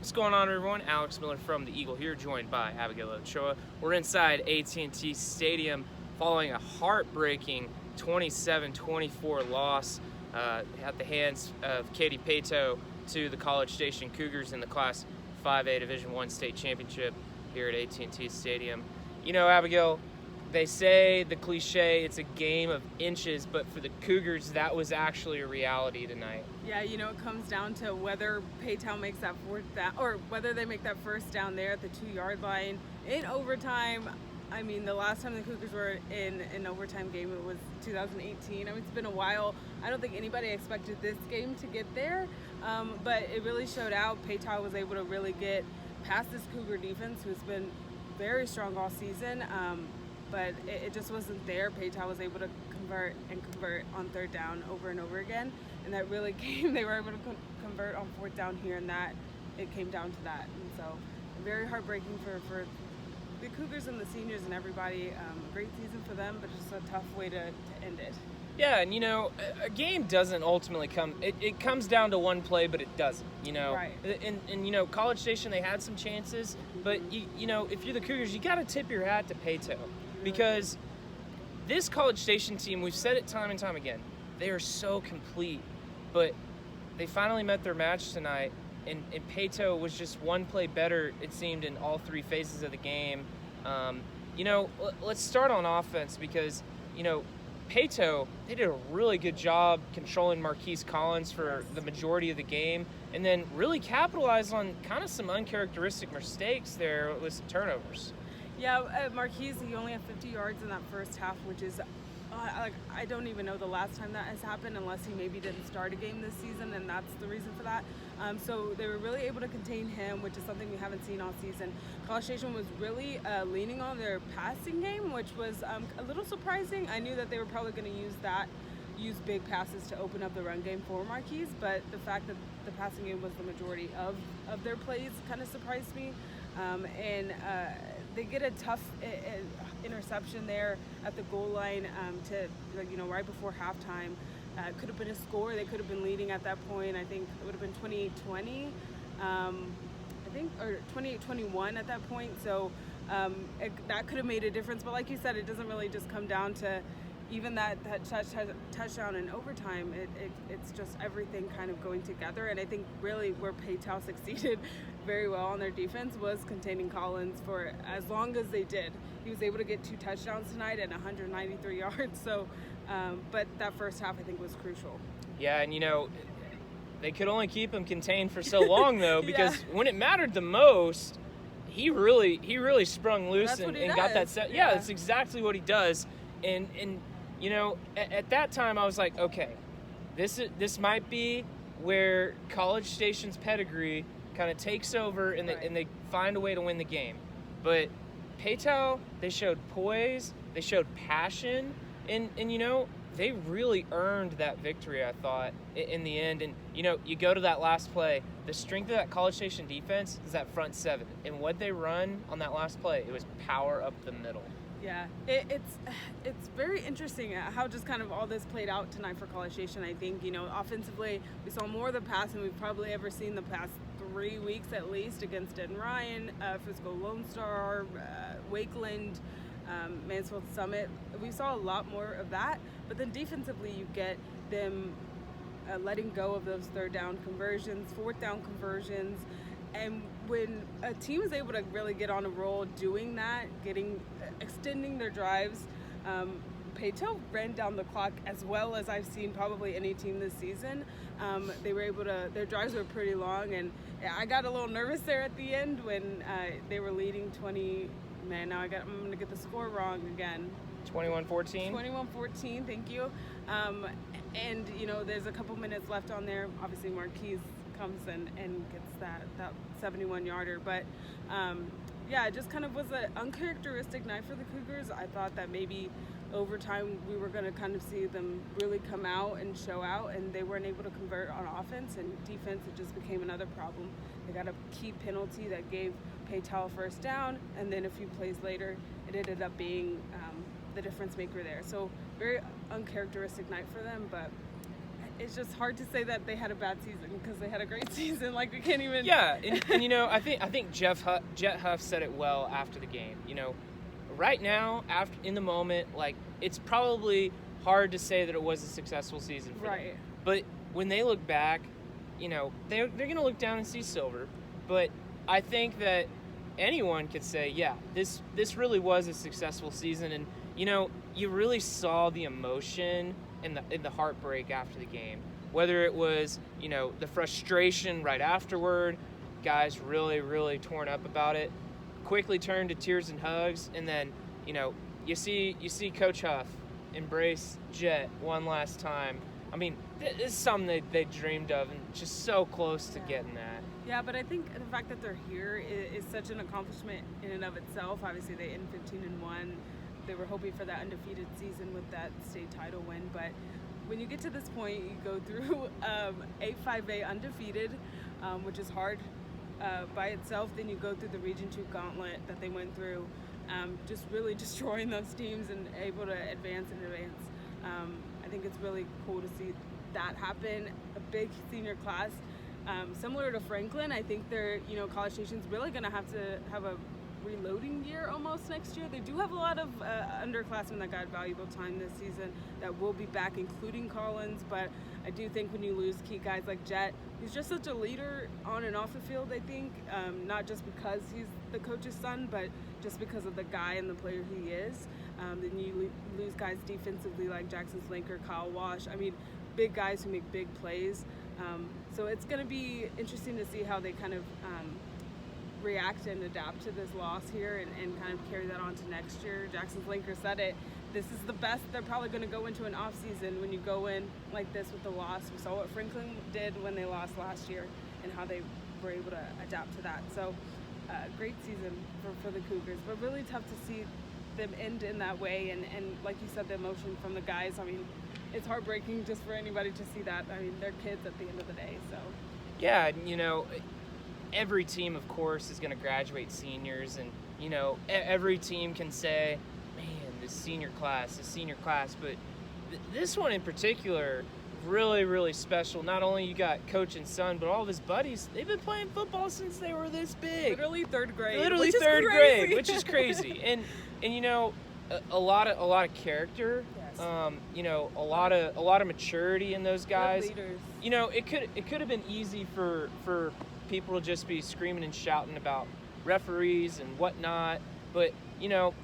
What's going on, everyone? Alex Miller from the Eagle here, joined by Abigail Ochoa. We're inside AT&T Stadium following a heartbreaking 27-24 loss at the hands of Katy Paetow to the College Station Cougars in the Class 5A Division I state championship here at AT&T Stadium. You know, Abigail, they say the cliche, it's a game of inches, but for the Cougars, that was actually a reality tonight. Yeah, you know, it comes down to whether Paetow makes that fourth down, or whether they make that first down there at the 2-yard line in overtime. I mean, the last time the Cougars were in an overtime game, it was 2018. I mean, it's been a while. I don't think anybody expected this game to get there, but it really showed out. Paetow was able to really get past this Cougar defense, who's been very strong all season. But it just wasn't there. Paetow was able to convert on third down over and over again, and that really came. They were able to convert on fourth down here, and that it came down to that. And so, very heartbreaking for the Cougars and the seniors and everybody. Great season for them, but just a tough way to end it. Yeah, and you know, a game doesn't ultimately come. It comes down to one play, but it doesn't. You know, Right. And you know, College Station, they had some chances, but you know, if you're the Cougars, you got to tip your hat to Paetow. Because this College Station team, we've said it time and time again, they are so complete. But they finally met their match tonight, and Paetow was just one play better, it seemed, in all three phases of the game. You know, let's start on offense because, you know, Paetow, they did a really good job controlling Marquise Collins for the majority of the game, and then really capitalized on kind of some uncharacteristic mistakes there with some turnovers. Yeah, Marquise, he only had 50 yards in that first half, which is, I don't even know the last time that has happened unless he maybe didn't start a game this season, and that's the reason for that. So they were really able to contain him, which is something we haven't seen all season. College Station was really leaning on their passing game, which was a little surprising. I knew that they were probably going to use big passes to open up the run game for Marquise, but the fact that the passing game was the majority of their plays kind of surprised me. They get a tough interception there at the goal line right before halftime. Could have been a score. They could have been leading at that point. I think it would have been 28-20, or 28-21 at that point. So that could have made a difference. But like you said, it doesn't really just come down to even that touchdown in overtime. It's just everything kind of going together. And I think really where Paetow succeeded very well on their defense was containing Collins for as long as they did. He was able to get 2 touchdowns tonight and 193 yards. So, but that first half I think was crucial. Yeah, and you know, they could only keep him contained for so long though, because when it mattered the most, he really sprung loose and got that set. Yeah, that's exactly what he does. And you know, at that time I was like, okay, this might be where College Station's pedigree kind of takes over and they find a way to win the game. But Paetow, they showed poise, they showed passion, and you know, they really earned that victory, I thought, in the end. And you know, you go to that last play, the strength of that College Station defense is that front seven, and what they run on that last play, it was power up the middle. Yeah, it's very interesting how just kind of all this played out tonight for College Station. I think, you know, offensively, we saw more of the pass than we've probably ever seen the past 3 weeks at least against Denton Ryan, Frisco Lone Star, Wakeland, Mansfield Summit. We saw a lot more of that, but then defensively you get them letting go of those third down conversions, fourth down conversions. And when a team is able to really get on a roll doing that, extending their drives, Paetow ran down the clock as well as I've seen probably any team this season. They were able to, their drives were pretty long, and I got a little nervous there at the end when they were leading 20, man, now I'm going to get the score wrong again. 21-14? 21-14, thank you. And, you know, there's a couple minutes left on there. Obviously, Marquise comes and gets that 71-yarder. But, yeah, it just kind of was an uncharacteristic night for the Cougars. I thought that maybe over time we were going to kind of see them really come out and show out, and they weren't able to convert on offense. And defense, it just became another problem. They got a key penalty that gave Paetow a first down, and then a few plays later, it ended up being the difference maker there. So very uncharacteristic night for them, but it's just hard to say that they had a bad season because they had a great season. Like, we can't even. Yeah, and you know, I think Jet Huff said it well after the game. You know, right now, in the moment, like, it's probably hard to say that it was a successful season for them. But when they look back, you know, they're going to look down and see silver. But I think that anyone could say, yeah, this really was a successful season. And, you know, you really saw the emotion and the heartbreak after the game. Whether it was, you know, the frustration right afterward, guys really, really torn up about it, quickly turned to tears and hugs, and then, you know, you see Coach Huff embrace Jet one last time. I mean, this is something they dreamed of, and just so close to getting that. Yeah, but I think the fact that they're here is such an accomplishment in and of itself. Obviously, they end 15-1. They were hoping for that undefeated season with that state title win, but when you get to this point, you go through 8-5A undefeated, which is hard by itself. Then you go through the Region 2 gauntlet that they went through, just really destroying those teams and able to advance and advance. I think it's really cool to see that happen. A big senior class. Similar to Franklin, I think College Station's really going to have a reloading year almost next year. They do have a lot of underclassmen that got valuable time this season that will be back, including Collins, but I do think when you lose key guys like Jet, he's just such a leader on and off the field, I think, not just because he's the coach's son, but just because of the guy and the player he is. Then you lose guys defensively like Jackson Slinker, Kyle Wash. I mean, big guys who make big plays. So it's going to be interesting to see how they kind of react and adapt to this loss here and kind of carry that on to next year. Jackson Slinker said it. This is the best they're probably going to go into an off season when you go in like this with the loss. We saw what Franklin did when they lost last year and how they were able to adapt to that. So great season for the Cougars, but really tough to see them end in that way. And like you said, the emotion from the guys, I mean, it's heartbreaking just for anybody to see that. I mean, they're kids at the end of the day. So yeah, you know, every team, of course, is going to graduate seniors, and, you know, every team can say, man, this senior class, but this one in particular, really, really special. Not only you got coach and son, but all of his buddies, they've been playing football since they were this big. Literally third grade. Which is crazy. And you know, a lot of character. Yes. You know, a lot of maturity in those guys. Good leaders. You know, it could have been easy for people to just be screaming and shouting about referees and whatnot, but you know,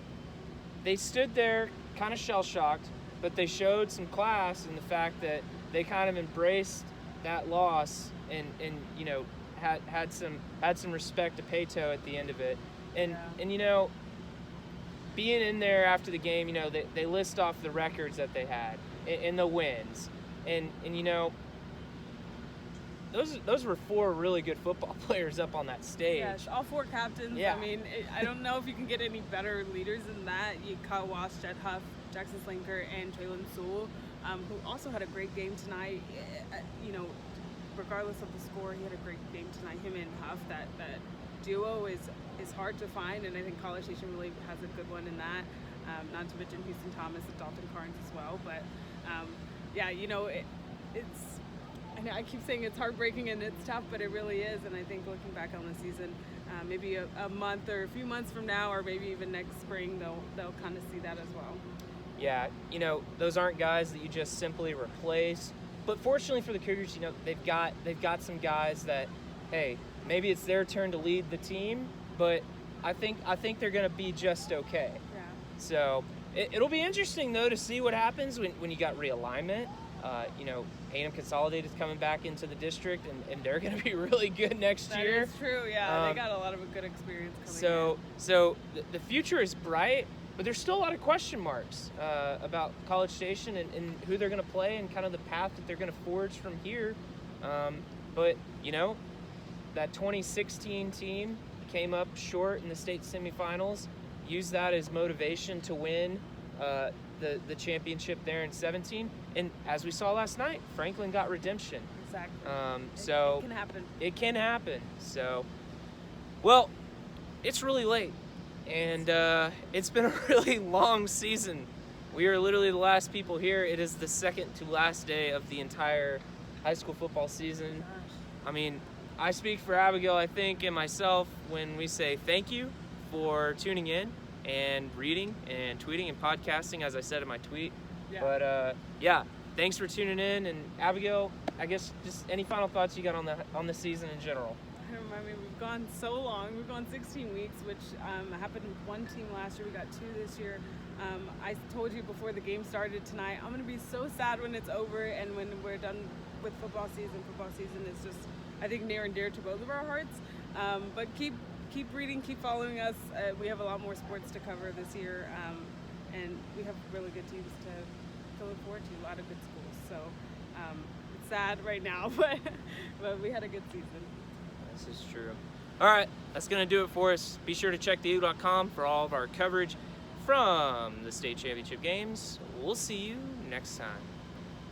they stood there kind of shell-shocked, but they showed some class in the fact that they kind of embraced that loss and you know, had some respect to Paetow at the end of it, and you know, being in there after the game, you know, they list off the records that they had and the wins, and you know, those were 4 really good football players up on that stage. Yes, all 4 captains. Yeah. I mean, I don't know if you can get any better leaders than that. You Kyle Wash, Jet Huff, Jackson Slinker, and Traylon Sewell, who also had a great game tonight. You know, regardless of the score, he had a great game tonight. Him and Huff, that duo is hard to find, and I think College Station really has a good one in that. Not to mention Houston Thomas and Dalton Carnes as well. But yeah, you know, it's. I keep saying it's heartbreaking and it's tough, but it really is. And I think looking back on the season, maybe a month or a few months from now, or maybe even next spring, they'll kind of see that as well. Yeah, you know, those aren't guys that you just simply replace. But fortunately for the Cougars, you know, they've got some guys that, hey, maybe it's their turn to lead the team, but I think they're going to be just okay. Yeah. So it'll be interesting though to see what happens when you got realignment. You know, A&M Consolidated is coming back into the district, and they're going to be really good next year. That is true, yeah. They got a lot of a good experience coming in. So the future is bright, but there's still a lot of question marks about College Station and who they're going to play and kind of the path that they're going to forge from here. But, you know, that 2016 team came up short in the state semifinals, used that as motivation to win the championship there in 17, and as we saw last night, Franklin got redemption. Exactly. So it can happen. It can happen. So, well, it's really late, and it's been a really long season We are literally the last people here. It is the second to last day of the entire high school football season. I mean, I speak for Abigail, I think, and myself when we say thank you for tuning in and reading and tweeting and podcasting, as I said in my tweet. Yeah. But yeah, thanks for tuning in. And Abigail, I guess just any final thoughts you got on the season in general? I mean, we've gone so long. We've gone 16 weeks, which happened with one team last year. We got 2 this year. I told you before the game started tonight, I'm going to be so sad when it's over and when we're done with football season. Football season is just, I think, near and dear to both of our hearts. But keep reading, keep following us. We have a lot more sports to cover this year, and we have really good teams to look forward to, a lot of good schools. So it's sad right now, but we had a good season. This is true. All right, that's going to do it for us. Be sure to check theu.com for all of our coverage from the state championship games. We'll see you next time.